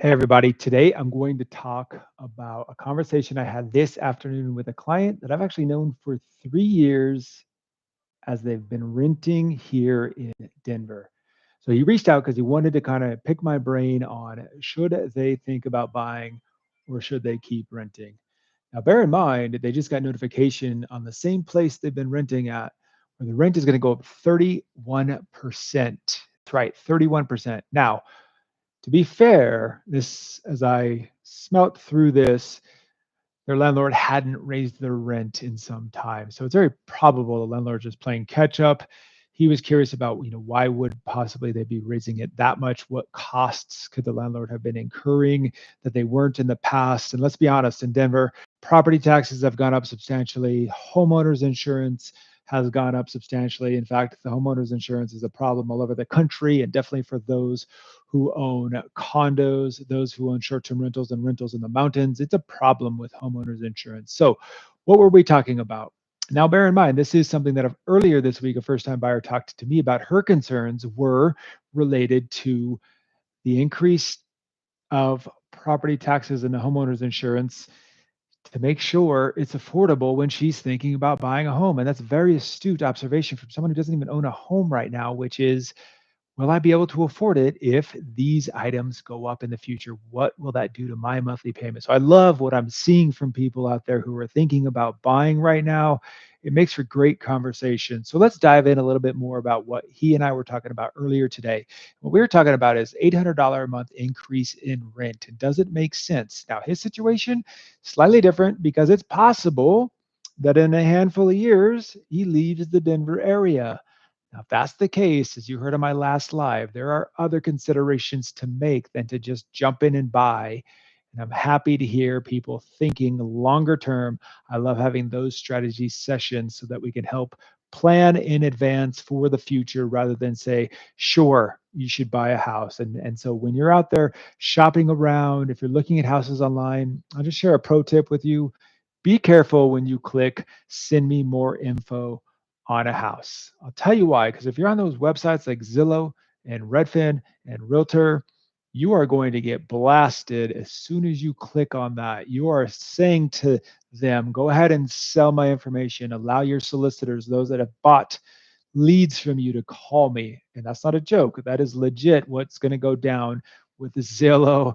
Hey, everybody. Today, I'm going to talk about a conversation I had this afternoon with a client that I've actually known for 3 years as they've been renting here in Denver. So he reached out because he wanted to kind of pick my brain on should they think about buying or should they keep renting. Now, bear in mind, they just got notification on the same place they've been renting at where the rent is going to go up 31%. That's right, 31%. Now, to be fair, this as I smelt through this, their landlord hadn't raised their rent in some time. So it's very probable the landlord just playing catch up. He was curious about, why would possibly they be raising it that much? What costs could the landlord have been incurring that they weren't in the past? And let's be honest, in Denver, property taxes have gone up substantially. Homeowners insurance has gone up substantially. In fact, the homeowners insurance is a problem all over the country, and definitely for those who own condos, those who own short-term rentals and rentals in the mountains. It's a problem with homeowners insurance. So, what were we talking about? Now, bear in mind, this is something that earlier this week, a first-time buyer talked to me about. Her concerns were related to the increase of property taxes and the homeowners insurance to make sure it's affordable when she's thinking about buying a home. And that's a very astute observation from someone who doesn't even own a home right now, which is, will I be able to afford it if these items go up in the future? What will that do to my monthly payment? So I love what I'm seeing from people out there who are thinking about buying right now. It makes for great conversation. So let's dive in a little bit more about what he and I were talking about earlier today. What we were talking about is $800 a month increase in rent. And does it make sense? Now, his situation, slightly different because it's possible that in a handful of years, he leaves the Denver area. Now, if that's the case, as you heard on my last live, there are other considerations to make than to just jump in and buy. And I'm happy to hear people thinking longer term. I love having those strategy sessions so that we can help plan in advance for the future rather than say, sure, you should buy a house. And so when you're out there shopping around, if you're looking at houses online, I'll just share a pro tip with you. Be careful when you click send me more info on a house. I'll tell you why, because if you're on those websites like Zillow and Redfin and Realtor, you are going to get blasted as soon as you click on that. You are saying to them, go ahead and sell my information. Allow your solicitors, those that have bought leads from you, to call me. And that's not a joke. That is legit what's going to go down with the Zillow,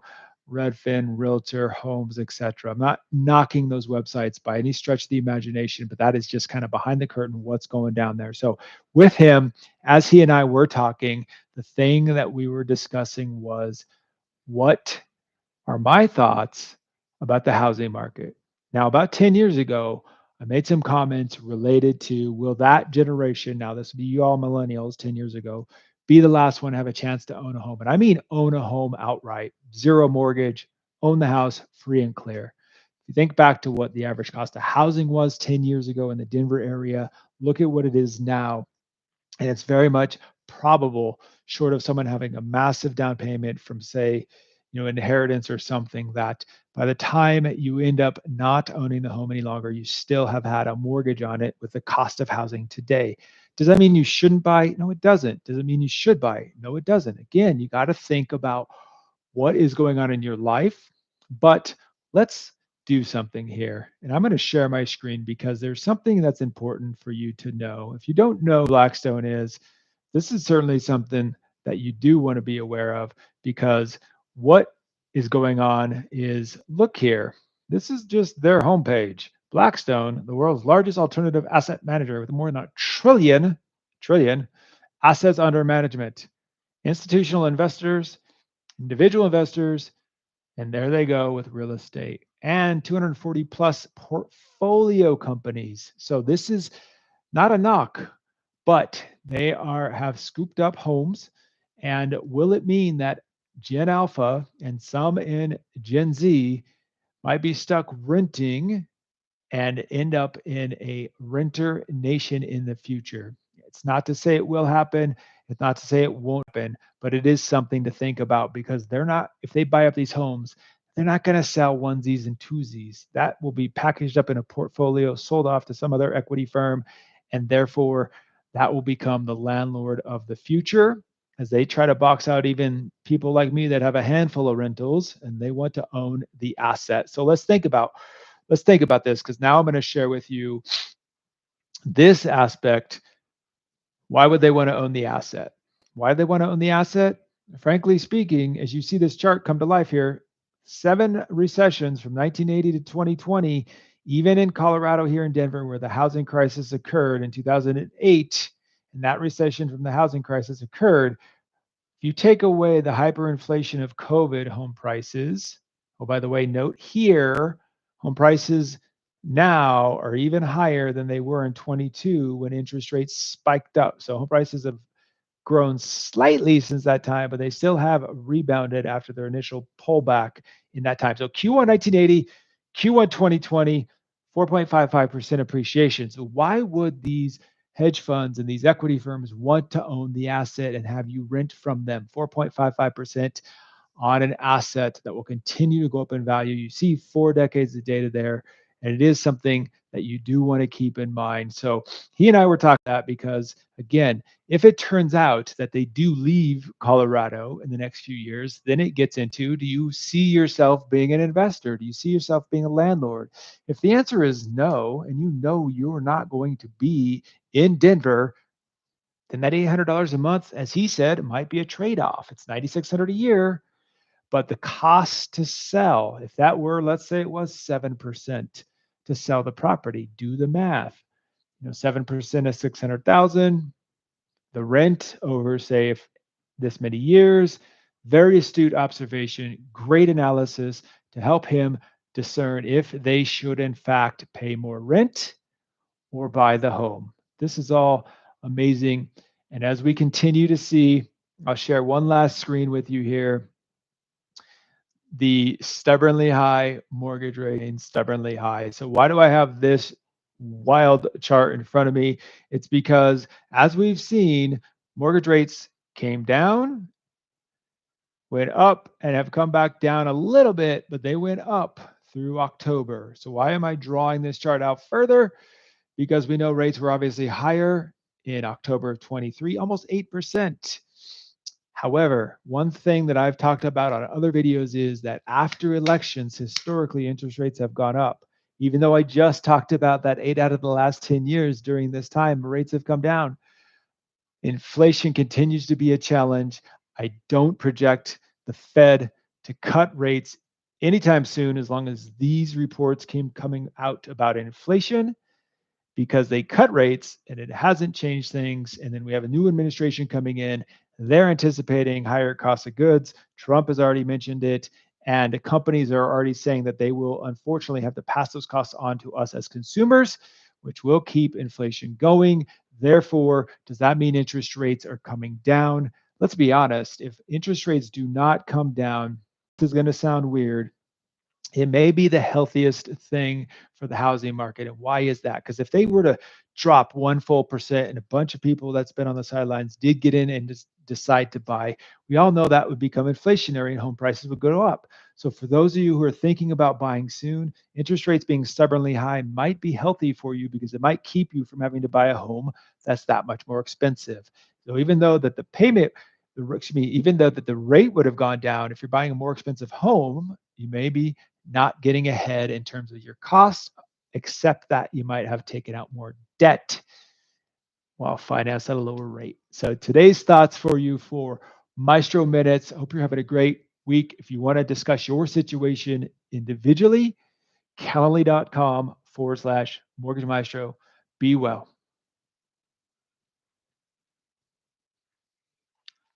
Redfin, Realtor, Homes, etc. I'm not knocking those websites by any stretch of the imagination, but that is just kind of behind the curtain what's going down there. So with him, as he and I were talking, the thing that we were discussing was, what are my thoughts about the housing market? Now, about 10 years ago, I made some comments related to, will that generation, now this would be you all millennials 10 years ago, be the last one to have a chance to own a home? And I mean own a home outright, zero mortgage, own the house free and clear. If you think back to what the average cost of housing was 10 years ago in the Denver area, look at what it is now. And it's very much probable, short of someone having a massive down payment from, say, inheritance or something, that by the time you end up not owning the home any longer, you still have had a mortgage on it with the cost of housing today. Does that mean you shouldn't buy? No, it doesn't. Does it mean you should buy? No, it doesn't. Again, you got to think about what is going on in your life. But let's do something here. And I'm going to share my screen because there's something that's important for you to know. If you don't know Blackstone is, this is certainly something that you do want to be aware of, because what is going on is, look here, this is just their homepage. Blackstone, the world's largest alternative asset manager with more than a trillion assets under management. Institutional investors, individual investors, and there they go with real estate, and 240 plus portfolio companies. So this is not a knock, but they have scooped up homes. And will it mean that Gen Alpha and some in Gen Z might be stuck renting and end up in a renter nation in the future? It's not to say it will happen. It's not to say it won't happen, but it is something to think about, because they're not, if they buy up these homes, they're not going to sell onesies and twosies. That will be packaged up in a portfolio, sold off to some other equity firm, and therefore that will become the landlord of the future. as they try to box out even people like me that have a handful of rentals and they want to own the asset. So let's think about this, because now I'm going to share with you this aspect. Why would they want to own the asset? Why do they want to own the asset? Frankly speaking, as you see this chart come to life here, 7 recessions from 1980 to 2020, even in Colorado here in Denver, where the housing crisis occurred in 2008, and that recession from the housing crisis occurred. If you take away the hyperinflation of COVID, home prices, oh, by the way, note here, home prices now are even higher than they were in 22 when interest rates spiked up. So home prices have grown slightly since that time, but they still have rebounded after their initial pullback in that time. So Q1 1980, Q1 2020, 4.55% appreciation. So why would these hedge funds and these equity firms want to own the asset and have you rent from them? 4.55% on an asset that will continue to go up in value. You see 4 decades of data there, and it is something that you do want to keep in mind. So he and I were talking about that because, again, if it turns out that they do leave Colorado in the next few years, then it gets into, do you see yourself being an investor? Do you see yourself being a landlord? If the answer is no, and you know you're not going to be in Denver, then that $800 a month, as he said, might be a trade-off. It's $9,600 a year, but the cost to sell, if that were, let's say it was 7% to sell the property, do the math. 7% of 600,000, the rent over, say, if this many years. Very astute observation, great analysis to help him discern if they should in fact pay more rent or buy the home. This is all amazing. And as we continue to see, I'll share one last screen with you here. The stubbornly high mortgage rate and stubbornly high. So why do I have this wild chart in front of me? It's because, as we've seen, mortgage rates came down, went up, and have come back down a little bit, but they went up through October. So why am I drawing this chart out further? Because we know rates were obviously higher in October of 23, almost 8%. However, one thing that I've talked about on other videos is that after elections, historically, interest rates have gone up. Even though I just talked about that 8 out of the last 10 years during this time, rates have come down. Inflation continues to be a challenge. I don't project the Fed to cut rates anytime soon, as long as these reports keep coming out about inflation, because they cut rates and it hasn't changed things. And then we have a new administration coming in. They're anticipating higher costs of goods. Trump has already mentioned it. And companies are already saying that they will unfortunately have to pass those costs on to us as consumers, which will keep inflation going. Therefore, does that mean interest rates are coming down? Let's be honest. If interest rates do not come down, this is going to sound weird, it may be the healthiest thing for the housing market. And why is that? Because if they were to drop 1 full% and a bunch of people that's been on the sidelines did get in and just decide to buy, we all know that would become inflationary and home prices would go up. So for those of you who are thinking about buying soon, interest rates being stubbornly high might be healthy for you, because it might keep you from having to buy a home that's that much more expensive. So even though that the payment, even though that the rate would have gone down, if you're buying a more expensive home, you may be not getting ahead in terms of your costs, except that you might have taken out more debt while financed at a lower rate. So today's thoughts for you for Maestro Minutes. I hope you're having a great week. If you want to discuss your situation individually, calendly.com/mortgage maestro. Be well.